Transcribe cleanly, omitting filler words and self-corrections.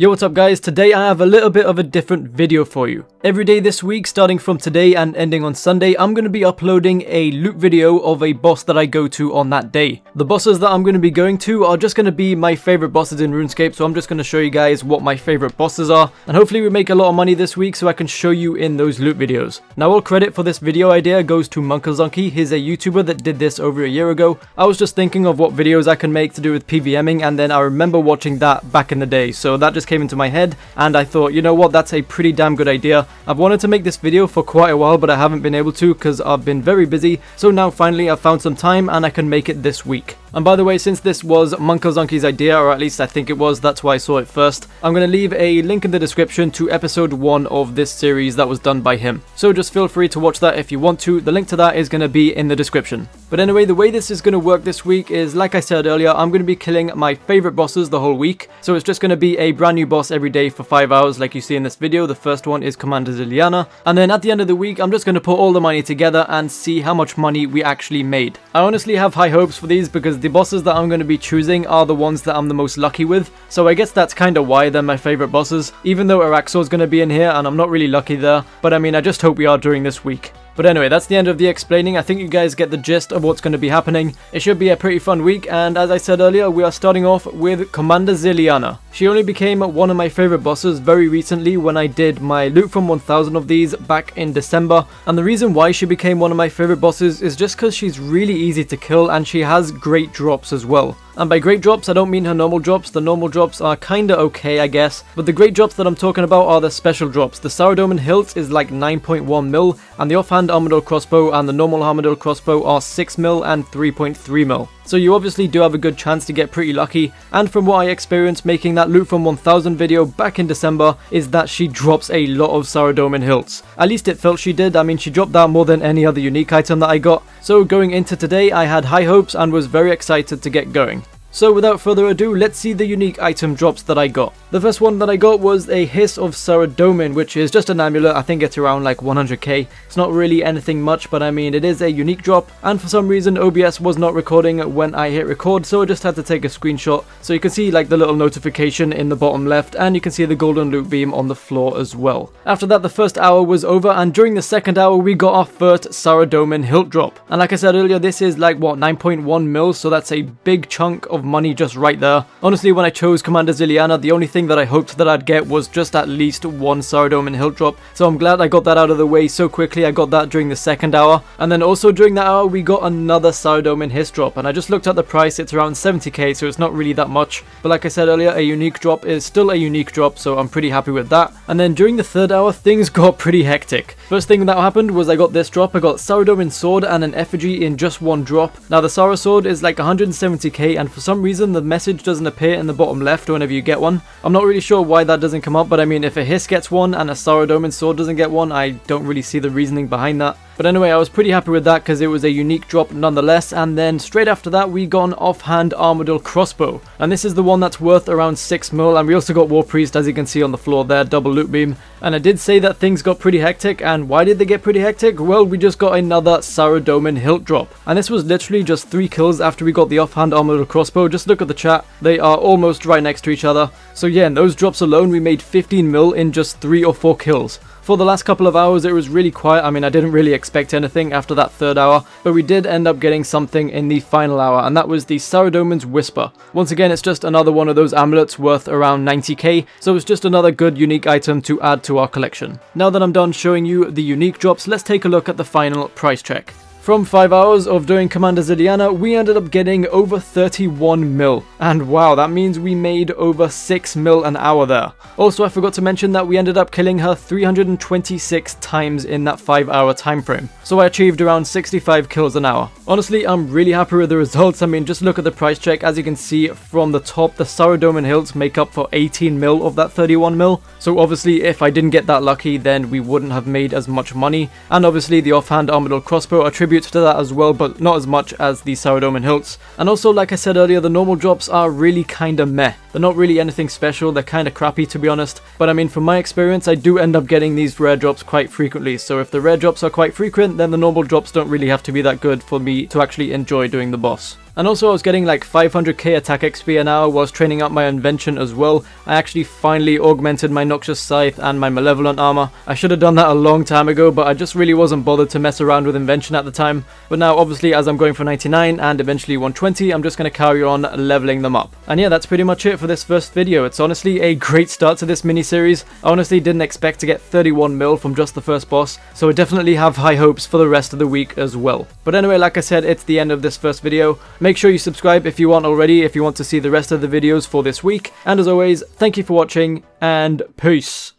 Yo, what's up guys? Today I have a little bit of a different video for you. Every day this week, starting from today and ending on Sunday, I'm going to be uploading a loot video of a boss that I go to on that day. The bosses that I'm going to be going to are just going to be my favorite bosses in Runescape, so I'm just going to show you guys what my favorite bosses are, and hopefully we make a lot of money this week so I can show you in those loot videos. Now all credit for this video idea goes to Munclesonkey. He's a YouTuber that did this over a year ago. I was just thinking of what videos I can make to do with PVMing, and then I remember watching that back in the day, so that just came into my head and I thought, you know what, that's a pretty damn good idea. I've wanted to make this video for quite a while, but I haven't been able to because I've been very busy, so now finally I've found some time and I can make it this week. And by the way, since this was Munclesonkey's idea, or at least I think it was, that's why I saw it first, I'm going to leave a link in the description to episode 1 of this series that was done by him. So just feel free to watch that if you want to. The link to that is going to be in the description. But anyway, the way this is going to work this week is, like I said earlier, I'm going to be killing my favorite bosses the whole week. So it's just going to be a brand new boss every day for 5 hours like you see in this video. The first one is Commander Zilyana. And then at the end of the week, I'm just going to put all the money together and see how much money we actually made. I honestly have high hopes for these because the bosses that I'm going to be choosing are the ones that I'm the most lucky with. So I guess that's kind of why they're my favorite bosses. Even though Araxor's going to be in here and I'm not really lucky there. But I mean, I just hope we are during this week. But anyway, that's the end of the explaining. I think you guys get the gist of what's going to be happening. It should be a pretty fun week, and as I said earlier, we are starting off with Commander Zilyana. She only became one of my favorite bosses very recently when I did my loot from 1000 of these back in December. And the reason why she became one of my favorite bosses is just because she's really easy to kill and she has great drops as well. And by great drops, I don't mean her normal drops. The normal drops are kinda okay, I guess. But the great drops that I'm talking about are the special drops. The Saradomin hilt is like 9.1 mil, and the offhand armadillo crossbow and the normal armadillo crossbow are 6 mil and 3.3 mil. So you obviously do have a good chance to get pretty lucky, and from what I experienced making that loot from 1000 video back in December is that she drops a lot of Saradomin hilts. At least it felt she did. I mean, she dropped that more than any other unique item that I got. So going into today, I had high hopes and was very excited to get going. So without further ado, let's see the unique item drops that I got. The first one that I got was a Hiss of Saradomin, which is just an amulet. I think it's around like 100k. It's not really anything much, but I mean, it is a unique drop. And for some reason, OBS was not recording when I hit record, so I just had to take a screenshot. So you can see like the little notification in the bottom left, and you can see the golden loot beam on the floor as well. After that, the first hour was over, and during the second hour, we got our first Saradomin hilt drop. And like I said earlier, this is like, what, 9.1 mil, so that's a big chunk of money just right there. Honestly, when I chose Commander Zilyana, the only thing that I hoped that I'd get was just at least one Saradomin hilt drop, so I'm glad I got that out of the way so quickly. I got that during the second hour, and then also during that hour we got another Saradomin hiss drop, and I just looked at the price. It's around 70k, so it's not really that much, but like I said earlier, a unique drop is still a unique drop, so I'm pretty happy with that. And then during the third hour, things got pretty hectic. First thing that happened was I got this drop. I got Saradomin sword and an effigy in just one drop. Now the Sara sword is like 170k, and for some reason the message doesn't appear in the bottom left whenever you get one. I'm not really sure why that doesn't come up, but I mean, if a hiss gets one and a Saradomin sword doesn't get one, I don't really see the reasoning behind that. But anyway, I was pretty happy with that because it was a unique drop nonetheless. And then straight after that, we got an offhand armadillo crossbow, and this is the one that's worth around 6 mil. And we also got War Priest, as you can see on the floor there, double loot beam. And I did say that things got pretty hectic, and why did they get pretty hectic? Well, we just got another Saradomin hilt drop, and this was literally just 3 kills after we got the offhand armadillo crossbow. Just look at the chat, they are almost right next to each other. So yeah, in those drops alone, we made 15 mil in just 3 or 4 kills. For the last couple of hours, it was really quiet. I mean, I didn't really expect anything after that third hour, but we did end up getting something in the final hour, and that was the Saradomin's Whisper. Once again, it's just another one of those amulets worth around 90k, so it's just another good unique item to add to our collection. Now that I'm done showing you the unique drops, let's take a look at the final price check. From 5 hours of doing Commander Zilyana, we ended up getting over 31 mil. And wow, that means we made over 6 mil an hour there. Also, I forgot to mention that we ended up killing her 326 times in that 5-hour time frame. So I achieved around 65 kills an hour. Honestly, I'm really happy with the results. I mean, just look at the price check. As you can see from the top, the Saradomin hilts make up for 18 mil of that 31 mil. So obviously, if I didn't get that lucky, then we wouldn't have made as much money. And obviously, the offhand armadillo crossbow attributes to that as well, but not as much as the Saradomin hilts. And also, like I said earlier, the normal drops are really kinda meh. They're not really anything special. They're kinda crappy, to be honest. But I mean, from my experience, I do end up getting these rare drops quite frequently. So if the rare drops are quite frequent, then the normal drops don't really have to be that good for me to actually enjoy doing the boss. And also I was getting like 500k attack XP an hour whilst training up my invention as well. I actually finally augmented my Noxious Scythe and my Malevolent Armor. I should have done that a long time ago, but I just really wasn't bothered to mess around with invention at the time. But now obviously as I'm going for 99 and eventually 120, I'm just going to carry on leveling them up. And yeah, that's pretty much it for this first video. It's honestly a great start to this mini-series. I honestly didn't expect to get 31 mil from just the first boss, so I definitely have high hopes for the rest of the week as well. But anyway, like I said, it's the end of this first video. Make sure you subscribe if you aren't already, if you want to see the rest of the videos for this week. And as always, thank you for watching, and peace.